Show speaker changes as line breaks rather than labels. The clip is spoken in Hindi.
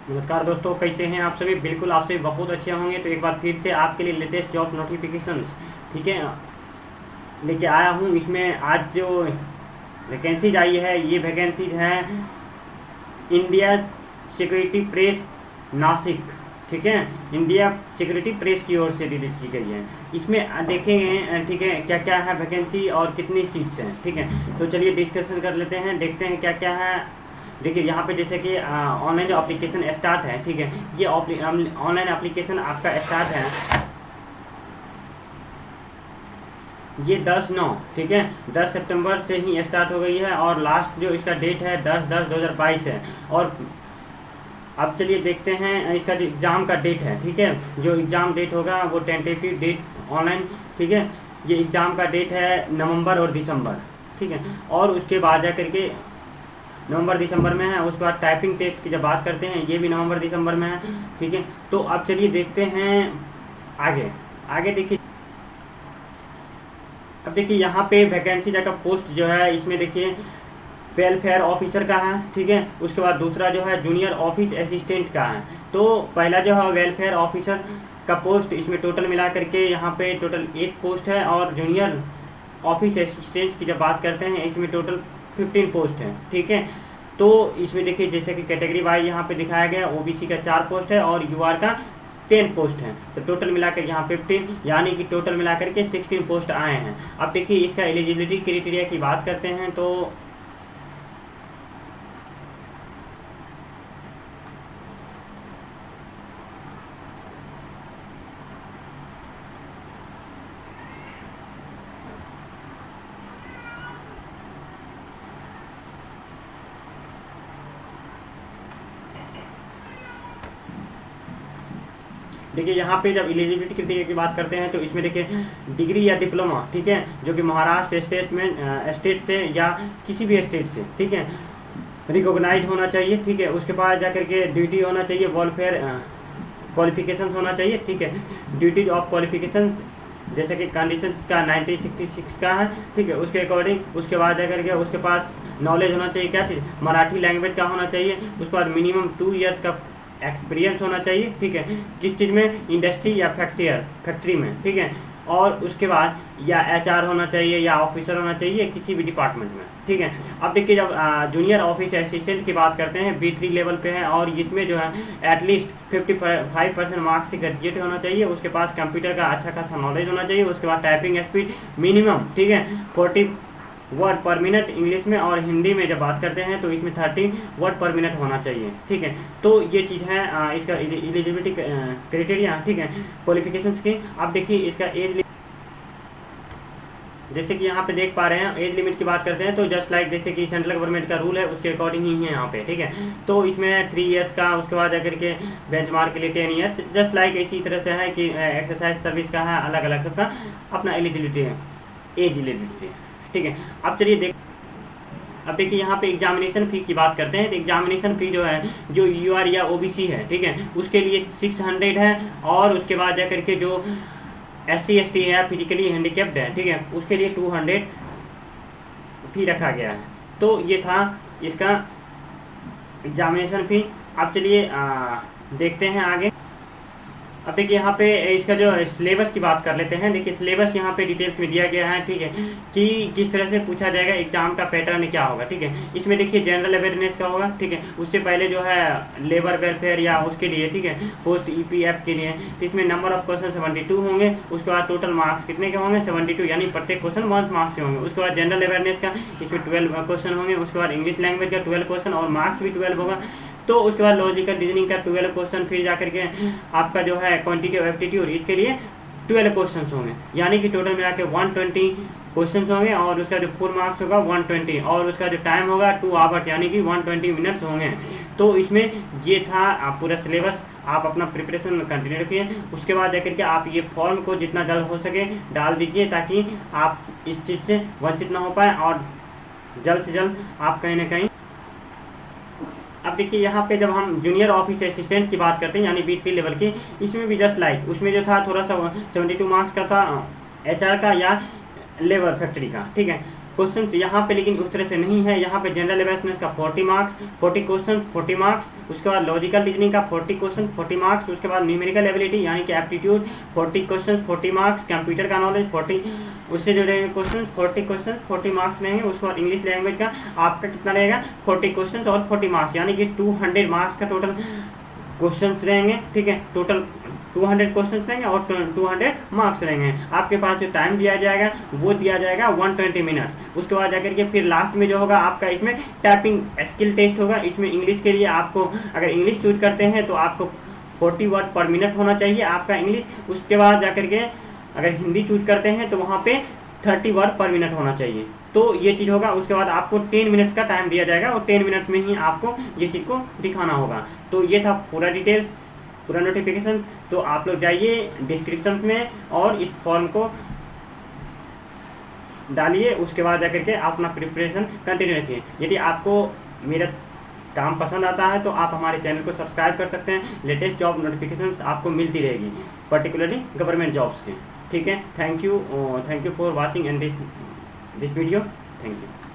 नमस्कार दोस्तों, कैसे हैं आप सभी। बिल्कुल आप सभी बहुत अच्छे होंगे। तो एक बार फिर से आपके लिए लेटेस्ट जॉब नोटिफिकेशंस, ठीक है, लेके आया हूँ। इसमें आज जो वैकेंसीज आई है, ये वैकेंसीज हैं इंडिया सिक्योरिटी प्रेस नासिक, ठीक है। इंडिया सिक्योरिटी प्रेस की ओर से रिलीज की गई है। इसमें देखेंगे, ठीक है, क्या क्या है वैकेंसी और कितनी सीट्स हैं, ठीक है। तो चलिए डिस्कशन कर लेते हैं, देखते हैं क्या क्या है। देखिए यहाँ पे जैसे कि ऑनलाइन जो एप्लीकेशन स्टार्ट है, ठीक है, ये ऑनलाइन एप्लीकेशन आपका स्टार्ट है, ये 10/9, ठीक है, 10 सितंबर से ही स्टार्ट हो गई है और लास्ट जो इसका डेट है 10/10/2022 है। और अब चलिए देखते हैं इसका जो एग्ज़ाम का डेट है, ठीक है, जो एग्ज़ाम डेट होगा वो टेंटेटिव डेट ऑनलाइन, ठीक है। ये एग्ज़ाम का डेट है नवंबर और दिसंबर, ठीक है। और उसके बाद जा करके नवंबर दिसंबर में है। उसके बाद टाइपिंग टेस्ट की जब बात करते हैं, ये भी नवंबर दिसंबर में है, ठीक है। तो अब चलिए देखते हैं आगे। आगे देखिए, अब देखिए यहाँ पे वैकेंसी जगह पोस्ट जो है, इसमें देखिए वेलफेयर ऑफिसर का है, ठीक है। उसके बाद दूसरा जो है जूनियर ऑफिस असिस्टेंट का है। तो पहला जो है वेलफेयर ऑफिसर का पोस्ट, इसमें टोटल मिला करके यहाँ पे टोटल 1 पोस्ट है। और जूनियर ऑफिस असिस्टेंट की जब बात करते हैं, इसमें टोटल 15 पोस्ट है, ठीक है। तो इसमें देखिए जैसे कि कैटेगरी वाइज यहाँ पे दिखाया गया, ओबीसी का 4 पोस्ट है और यूआर का 10 पोस्ट हैं। तो टोटल मिलाकर यहाँ 15, यानी कि टोटल मिलाकर के 16 पोस्ट आए हैं। अब देखिए इसका एलिजिबिलिटी क्राइटेरिया की बात करते हैं, तो देखिए यहाँ पे जब एलिजिबिलिटी क्राइटेरिया की बात करते हैं, तो इसमें देखिए डिग्री या डिप्लोमा, ठीक है, जो कि महाराष्ट्र स्टेट से या किसी भी स्टेट से, ठीक है, रिकॉग्नाइज होना चाहिए, ठीक है। उसके बाद जाकर के ड्यूटी होना चाहिए, वेलफेयर क्वालिफिकेशंस होना चाहिए, ठीक है। ड्यूटीज ऑफ क्वालिफिकेशंस जैसे कि कंडीशंस का 1966 का है, ठीक है, उसके अकॉर्डिंग। उसके बाद जाकर के उसके पास नॉलेज होना चाहिए, क्या चीज़, मराठी लैंग्वेज का होना चाहिए। उसके बाद मिनिमम 2 ईयर्स का एक्सपीरियंस होना चाहिए, ठीक है, किस चीज़ में, इंडस्ट्री या फैक्ट्री में, ठीक है। और उसके बाद या एचआर होना चाहिए या ऑफिसर होना चाहिए किसी भी डिपार्टमेंट में, ठीक है। अब देखिए जब जूनियर ऑफिस असिस्टेंट की बात करते हैं, B3 लेवल पे है और इसमें जो है एटलीस्ट 55% मार्क्स से ग्रेजुएट होना चाहिए। उसके पास कंप्यूटर का अच्छा खासा नॉलेज होना चाहिए। उसके बाद टाइपिंग स्पीड मिनिमम, ठीक है, 40 वर्ड पर मिनट इंग्लिश में, और हिंदी में जब बात करते हैं तो इसमें 30 वर्ड पर मिनट होना चाहिए, ठीक है। तो ये चीज़ है इसका एलिजिबिलिटी क्राइटेरिया, ठीक है, क्वालिफिकेशंस की। अब देखिए इसका एज, जैसे कि यहाँ पे देख पा रहे हैं, एज लिमिट की बात करते हैं तो जस्ट लाइक जैसे कि सेंट्रल गवर्नमेंट का रूल है उसके अकॉर्डिंग ही है यहाँ पे, ठीक है। तो इसमें 3 ईयर्स का, उसके बाद जाकर के बेंचमार्क के लिए 10 ईयर्स, जस्ट लाइक इसी तरह से है कि एक्सरसाइज सर्विस का है, अलग अलग सबका अपना एलिजिबिलिटी है, एज एलिजिबिलिटी, ठीक है। अब देखिए यहाँ पे एग्जामिनेशन फ़ी की बात करते हैं। तो एग्जामिनेशन फ़ी जो है, जो यूआर या ओबीसी है, ठीक है, उसके लिए 600 है। और उसके बाद जाकर के जो SC ST है, फिजिकली हैंडीकेप्ड है, ठीक है, उसके लिए 200 फी रखा गया है। तो ये था इसका एग्जामिनेशन फ़ी। अब चलिए देखते हैं आगे। अब देखिए यहाँ पे इसका जो सिलेबस की बात कर लेते हैं। देखिए सिलेबस यहाँ पे डिटेल्स में दिया गया है, ठीक है, कि किस तरह से पूछा जाएगा, एग्जाम का पैटर्न क्या होगा, ठीक है। इसमें देखिए जनरल अवेयरनेस का होगा, ठीक है, उससे पहले जो है लेबर वेलफेयर या उसके लिए, ठीक है, पोस्ट EPF के लिए। तो इसमें नंबर ऑफ क्वेश्चन 72 होंगे। उसके बाद टोटल मार्क्स कितने के होंगे, 72, यानी प्रत्येक क्वेश्चन 1 मार्क्स से होंगे। उसके बाद जनरल अवेयरनेस का इसमें 12 क्वेश्चन होंगे। उसके बाद इंग्लिश लैंग्वेज का 12 क्वेश्चन और मार्क्स भी 12 होगा। तो उसके बाद लॉजिकल रीजनिंग का 12 क्वेश्चन, फिर जाकर के आपका जो है क्वांटिटेटिव एप्टीट्यूड, इसके लिए 12 क्वेश्चन होंगे, यानी कि टोटल मिला के 120 क्वेश्चन होंगे। और उसका जो फुल मार्क्स होगा 120, और उसका जो टाइम होगा 2 आवर्स, यानी कि 120 मिनट्स होंगे। तो इसमें ये था पूरा सिलेबस। आप अपना प्रिपरेशन कंटिन्यू रखिए। उसके बाद जाकर के आप ये फॉर्म को जितना जल्द हो सके डाल दीजिए, ताकि आप इस चीज़ से वंचित ना हो पाए और जल्द से जल्द आप कहीं ना कहीं। अब देखिए यहाँ पे जब हम जूनियर ऑफिस असिस्टेंट की बात करते हैं, यानी B3 लेवल की, इसमें भी जस्ट लाइक उसमें जो था थोड़ा सा 72 मार्क्स का था HR का या लेबर फैक्ट्री का, ठीक है। क्वेश्चन यहाँ पे लेकिन उस तरह से नहीं है। यहाँ पे जनरल अवेयरनेस का 40 मार्क्स, 40 क्वेश्चन 40 मार्क्स, उसके बाद लॉजिकल रीजनिंग का 40 क्वेश्चन 40 मार्क्स, उसके बाद न्यूमेरिकल एबिलिटी यानी कि एप्टीट्यूड 40 क्वेश्चन 40 मार्क्स, कंप्यूटर का नॉलेज 40, उससे जो रहेंगे क्वेश्चन 40 क्वेश्चन 40 मार्क्स रहेंगे। उसके बाद इंग्लिश लैंग्वेज का आपका कितना रहेगा 40 क्वेश्चन और 40 मार्क्स, यानी कि 200 मार्क्स का टोटल क्वेश्चन रहेंगे। ठीक है, टोटल 200 क्वेश्चन रहेंगे और 200 मार्क्स रहेंगे। आपके पास जो टाइम दिया जाएगा वो दिया जाएगा 120 मिनट। उसके बाद जाकर के फिर लास्ट में जो होगा आपका इसमें टाइपिंग स्किल टेस्ट होगा। इसमें इंग्लिश के लिए आपको अगर इंग्लिश चूज करते हैं तो आपको 40 वर्ड पर मिनट होना चाहिए आपका इंग्लिश। उसके बाद जाकर के अगर हिंदी चूज करते हैं तो वहाँ पे 30 वर्ड पर मिनट होना चाहिए। तो ये चीज़ होगा। उसके बाद आपको 10 मिनट्स का टाइम दिया जाएगा और 10 मिनट्स में ही आपको ये चीज़ को दिखाना होगा। तो ये था पूरा डिटेल्स, पूरा नोटिफिकेशन। तो आप लोग जाइए डिस्क्रिप्शन में और इस फॉर्म को डालिए। उसके बाद जाकर के आप अपना प्रिपरेशन कंटिन्यू रखिए। यदि आपको मेरा काम पसंद आता है तो आप हमारे चैनल को सब्सक्राइब कर सकते हैं। लेटेस्ट जॉब नोटिफिकेशंस आपको मिलती रहेगी, पर्टिकुलरली गवर्नमेंट जॉब्स के। ठीक है, thank you for watching and this video. Thank you.